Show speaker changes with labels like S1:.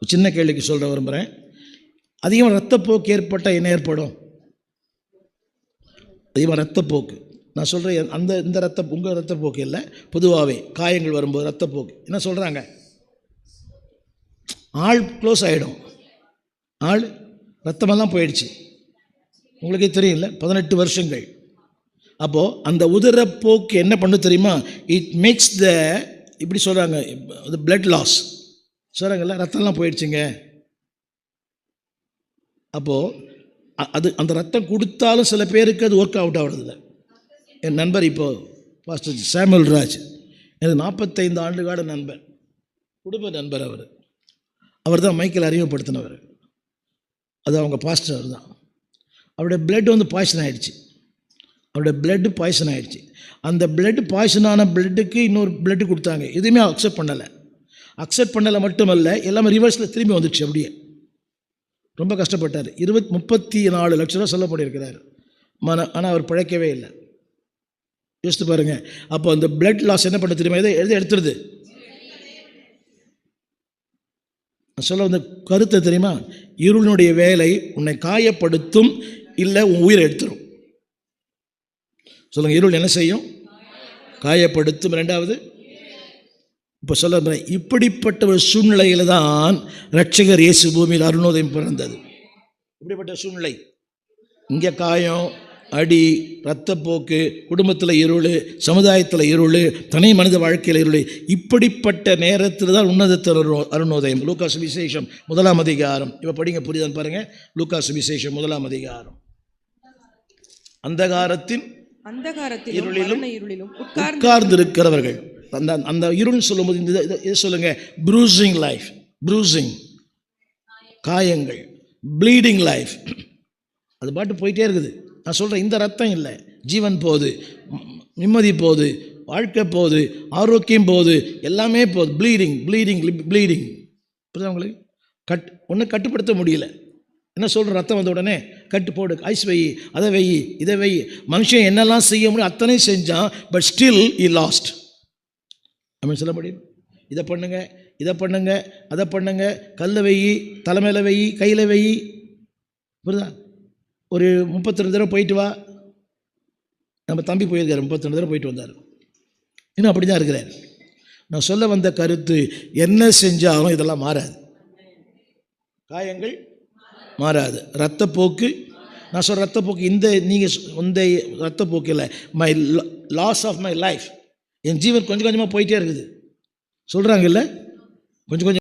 S1: சின்ன கேள்விக்கு சொல்ல விரும்புகிறேன். அதிகமாக ரத்தப்போக்கு ஏற்பட்டால் என்ன ஏற்படும்? அதிகமாக ரத்தப்போக்கு நான் சொல்கிறேன். இந்த உங்கள் ரத்தப்போக்கு இல்லை, பொதுவாகவே காயங்கள் வரும்போது ரத்தப்போக்கு என்ன சொல்கிறாங்க? ஆள் க்ளோஸ் ஆகிடும், ஆள் ரத்தமெல்லாம் போயிடுச்சு. உங்களுக்கே தெரியல, 18 வருஷங்கள். அப்போது அந்த உதிரப்போக்கு என்ன பண்ணு தெரியுமா? இட் மேக்ஸ் இப்படி சொல்கிறாங்க, பிளட் லாஸ் சொல்கிறாங்கல்ல, ரத்தம்லாம் போயிடுச்சுங்க. அப்போது அந்த ரத்தம் கொடுத்தாலும் சில பேருக்கு அது ஒர்க் அவுட் ஆகிறதில்ல. என் நண்பர் இப்போது பாஸ்டர் சாமுவேல் ராஜ், எனக்கு 45 ஆண்டுகால நண்பர், குடும்ப நண்பர். அவர் தான் மைக்கேல் அறிமுகப்படுத்தினவர். அது அவங்க பாஸ்டர். அவர் தான். அவருடைய பிளட் பாய்சன் ஆகிடுச்சு. அவருடைய பிளட்டு பாய்சன் ஆகிடுச்சு. அந்த பிளட் பாய்சனான பிளட்டுக்கு இன்னொரு பிளட்டு கொடுத்தாங்க. எதுவுமே அக்செப்ட் பண்ணலை மட்டுமல்ல, எல்லாமே ரிவர்ஸில் திரும்பி வந்துடுச்சு. அப்படியே ரொம்ப கஷ்டப்பட்டார். 34 லட்ச ரூபா செலவு பண்ணியிருக்கிறார். ஆனால் அவர் பிழைக்கவே இல்லை. யோசித்து பாருங்கள். அப்போ அந்த பிளட் லாஸ் என்ன பண்ண தெரியுமா? எதை எடுத்துருது? சொல்ல வந்த கருத்தை தெரியுமா? இருளினுடைய வேலை உன்னை காயப்படுத்தும், இல்லை உன் உயிரை எடுத்துரும். சொல்லுங்கள், இருள் என்ன செய்யும்? காயப்படுத்தும். ரெண்டாவது, இப்போ சொல்ல இப்படிப்பட்ட ஒரு சூழ்நிலையில் தான் இரட்சகர் இயேசு பூமியில் அருணோதயம் பிறந்தது. இப்படிப்பட்ட சூழ்நிலை, இங்கே காயம், அடி, இரத்தப்போக்கு, குடும்பத்தில் இருள், சமுதாயத்தில் இருள், தனி மனித வாழ்க்கையில் இருள். இப்படிப்பட்ட நேரத்தில் தான் உன்னதத்தில் அருணோதயம். லூக்கா சுவிசேஷம் 1ஆம் அதிகாரம். இப்போ படிங்க, புரியுதான்னு பாருங்கள். லூக்கா சுவிசேஷம் 1ஆம் அதிகாரம். அந்தகாரத்தின் இருளிலும் உட்கார்ந்திருக்கிறவர்கள். அந்த இருள்னு சொல்லும்போது இதை சொல்லுங்க, ப்ரூசிங் லைஃப். ப்ரூசிங், காயங்கள், ப்ளீடிங் லைஃப். அது பாட்டு போயிட்டே இருக்குது. நான் சொல்கிறேன், இந்த ரத்தம் இல்லை, ஜீவன் போகுது, நிம்மதி போகுது, வாழ்க்கை போகுது, ஆரோக்கியம் போகுது, எல்லாமே போகுது. Bleeding bleeding bleeding. புரியுதா உங்களுக்கு? ஒன்றும் கட்டுப்படுத்த முடியல. என்ன சொல்கிற? ரத்தம் வந்த உடனே கட்டு போடு, ஐஸ் வை, அதை வை, இதை வை. மனுஷன் என்னெல்லாம் செய்ய முடியும் அத்தனை செஞ்சான். But still E last. நம்ம சொல்ல முடியும், இதை பண்ணுங்க, இதை பண்ணுங்க, அதை பண்ணுங்க, கல்லை வை, தலைமையில் வை, கையில் வை. புரியுதா? ஒரு 32 தடவை போயிட்டு வா. நம்ம தம்பி போயிருக்காரு, 32 தடவை போயிட்டு வந்தார். இன்னும் அப்படி தான் இருக்கிறார். நான் சொல்ல வந்த கருத்து, என்ன செஞ்சாலும் இதெல்லாம் மாறாது. காயங்கள் மாறாது. ரத்தப்போக்கு, நான் சொல்கிற ரத்தப்போக்கு, இந்த ரத்தப்போக்கு இல்லை, my loss of my life. என் ஜீவன் கொஞ்சம் கொஞ்சமாக போயிட்டே இருக்குது. சொல்கிறாங்கல்ல, கொஞ்சம் கொஞ்சம்